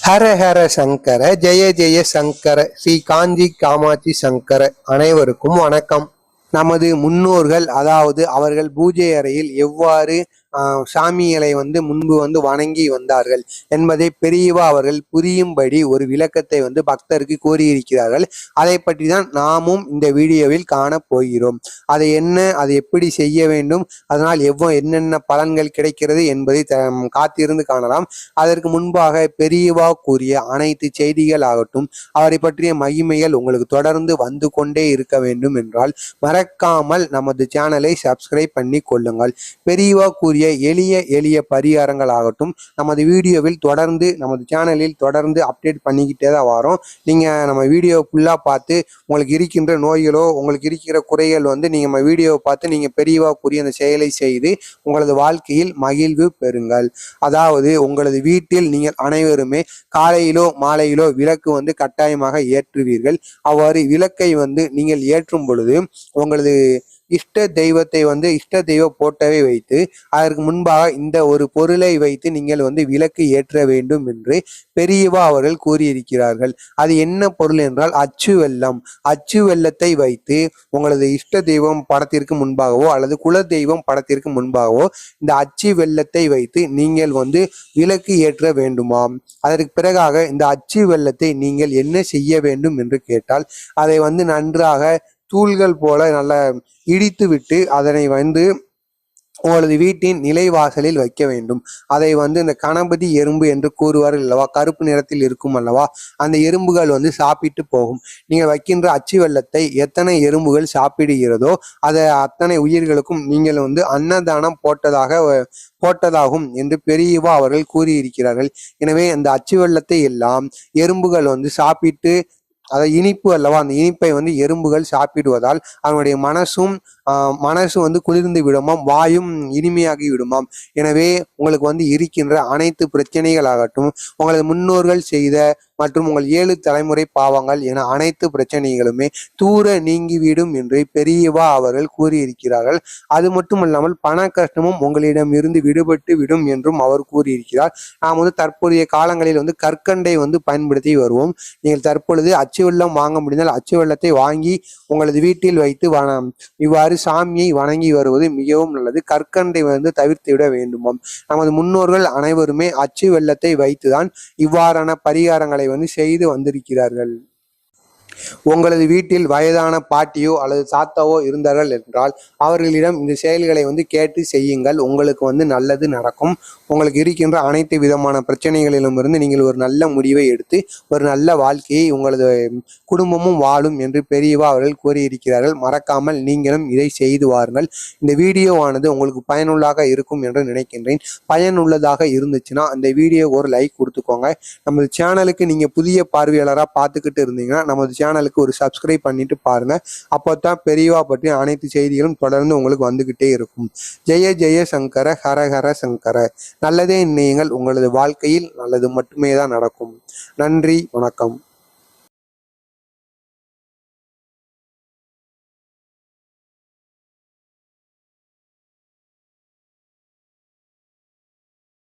ஹர ஹர சங்கர ஜெய ஜெய சங்கர ஸ்ரீ காஞ்சி காமாட்சி சங்கர. அனைவருக்கும் வணக்கம். நமது முன்னோர்கள், அதாவது அவர்கள் பூஜை அறையில் எவ்வாறு சாமிகளை முன்பு வணங்கி வந்தார்கள் என்பதை பெரியவா அவர்கள் புரியும்படி ஒரு விளக்கத்தை பக்தருக்கு கூறியிருக்கிறார்கள். அதை பற்றி தான் நாமும் இந்த வீடியோவில் காண போகிறோம். அது எப்படி செய்ய வேண்டும், அதனால் என்னென்ன பலன்கள் கிடைக்கிறது என்பதை காத்திருந்து காணலாம். அதற்கு முன்பாக பெரியவா கூறிய அனைத்து செய்திகள் ஆகட்டும், அவரை பற்றிய மகிமைகள் உங்களுக்கு தொடர்ந்து வந்து கொண்டே இருக்க வேண்டும் என்றால் மறக்காமல் நமது சேனலை சப்ஸ்கிரைப் பண்ணி கொள்ளுங்கள். பெரியவா கூறிய எளிய பரிகாரங்கள் ஆகட்டும் நமது வீடியோவில் தொடர்ந்து நமது சேனலில் தொடர்ந்து அப்டேட் பண்ணிக்கிட்டே தான் வரோம். நீங்கள் நம்ம வீடியோ ஃபுல்லாக பார்த்து உங்களுக்கு இருக்கின்ற நோய்களோ உங்களுக்கு இருக்கிற குறைகள் நீங்கள் நம்ம வீடியோவை பார்த்து நீங்கள் பெரியவா கூறிய அந்த செயலை செய்து உங்களது வாழ்க்கையில் மகிழ்வு பெறுங்கள். அதாவது உங்களது வீட்டில் நீங்கள் அனைவருமே காலையிலோ மாலையிலோ விளக்கு கட்டாயமாக ஏற்றுவீர்கள். அவ்வாறு விளக்கை நீங்கள் ஏற்றும் பொழுது உங்களது இஷ்ட தெய்வத்தை இஷ்ட தெய்வ போட்டோவை வைத்து அதற்கு முன்பாக இந்த ஒரு பொருளை வைத்து நீங்கள் விளக்கு ஏற்ற வேண்டும் என்று பெரியவா அவர்கள் கூறியிருக்கிறார்கள். அது என்ன பொருள் என்றால் அச்சு வெல்லம். அச்சு வெல்லத்தை வைத்து உங்களது இஷ்ட தெய்வம் படத்திற்கு முன்பாகவோ அல்லது குல தெய்வம் படத்திற்கு முன்பாகவோ இந்த அச்சு வெல்லத்தை வைத்து நீங்கள் விளக்கு ஏற்ற வேண்டுமாம். அதற்கு பிறகாக இந்த அச்சு வெல்லத்தை நீங்கள் என்ன செய்ய வேண்டும் என்று கேட்டால் அதை நன்றாக தூள்கள் போல நல்லா இடித்து விட்டு அதனை உங்களது வீட்டின் நிலைவாசலில் வைக்க வேண்டும். அதை இந்த கணபதி எறும்பு என்று கூறுவார்கள் அல்லவா, கருப்பு நிறத்தில் இருக்கும் அல்லவா, அந்த எறும்புகள் சாப்பிட்டு போகும். நீங்கள் வைக்கின்ற அச்சு வெல்லத்தை எத்தனை எறும்புகள் சாப்பிடுகிறதோ அதை அத்தனை உயிர்களுக்கும் நீங்கள் அன்னதானம் போட்டதாகும் என்று பெரியவா அவர்கள் கூறியிருக்கிறார்கள். எனவே அந்த அச்சு வெல்லத்தை எல்லாம் எறும்புகள் சாப்பிட்டு, அதை இனிப்பு அல்லவா, அந்த இனிப்பை எறும்புகள் சாப்பிடுவதால் அவனுடைய மனசு குளிர்ந்து விடுமாம், வாயும் இனிமையாகி விடுமாம். எனவே உங்களுக்கு இருக்கின்ற அனைத்து பிரச்சனைகளாகட்டும், உங்களது முன்னோர்கள் செய்த மற்றும் உங்கள் 7 தலைமுறை பாவங்கள் என அனைத்து பிரச்சனைகளுமே தூர நீங்கிவிடும் என்று பெரியவா அவர்கள் கூறியிருக்கிறார்கள். அது மட்டுமல்லாமல் பண கஷ்டமும் உங்களிடம் இருந்து விடுபட்டு விடும் என்றும் அவர் கூறியிருக்கிறார். நாம் தற்போதைய காலங்களில் கற்கண்டை பயன்படுத்தி வருவோம். நீங்கள் தற்பொழுது அச்சு வெல்லம் வாங்க முடிந்தால் அச்சு வெல்லத்தை வாங்கி உங்களது வீட்டில் வைத்து இவ்வாறு சாமியை வணங்கி வருவது மிகவும் நல்லது. கற்கண்டை தவிர்த்து விட வேண்டுமாம். நமது முன்னோர்கள் அனைவருமே அச்சு வெல்லத்தை வைத்துதான் இவ்வாறான பரிகாரங்களை செய்து வந்திருக்கிறார்கள். உங்களது வீட்டில் வயதான பாட்டியோ அல்லது தாத்தாவோ இருந்தார்கள் என்றால் அவர்களிடம் இந்த செயல்களை கேட்டு செய்யுங்கள். உங்களுக்கு நல்லது நடக்கும். உங்களுக்கு இருக்கின்ற அனைத்து விதமான பிரச்சனைகளிலும் இருந்து நீங்கள் ஒரு நல்ல முடிவை எடுத்து ஒரு நல்ல வாழ்க்கையை உங்களது குடும்பமும் வாழும் என்று பெரியவா அவர்கள் கூறியிருக்கிறார்கள். மறக்காமல் நீங்களும் இதை செய்து வாருங்கள். இந்த வீடியோவானது உங்களுக்கு பயனுள்ளதாக இருக்கும் என்று நினைக்கின்றேன். பயனுள்ளதாக இருந்துச்சுன்னா அந்த வீடியோ ஒரு லைக் கொடுத்துக்கோங்க. நமது சேனலுக்கு நீங்கள் புதிய பார்வையாளராக பார்த்துக்கிட்டு இருந்தீங்கன்னா நமது சேனலுக்கு ஒரு சப்ஸ்கிரைப் பண்ணிட்டு பாருங்க. அப்போதான் பெரியவா பற்றி அனைத்து செய்திகளும் தொடர்ந்து உங்களுக்கு வந்துகிட்டே இருக்கும். ஜெய ஜெய சங்கர, ஹர ஹர சங்கர. நல்லதே நினையுங்கள். உங்களது வாழ்க்கையில் நல்லது மட்டுமே தான் நடக்கும். நன்றி, வணக்கம்.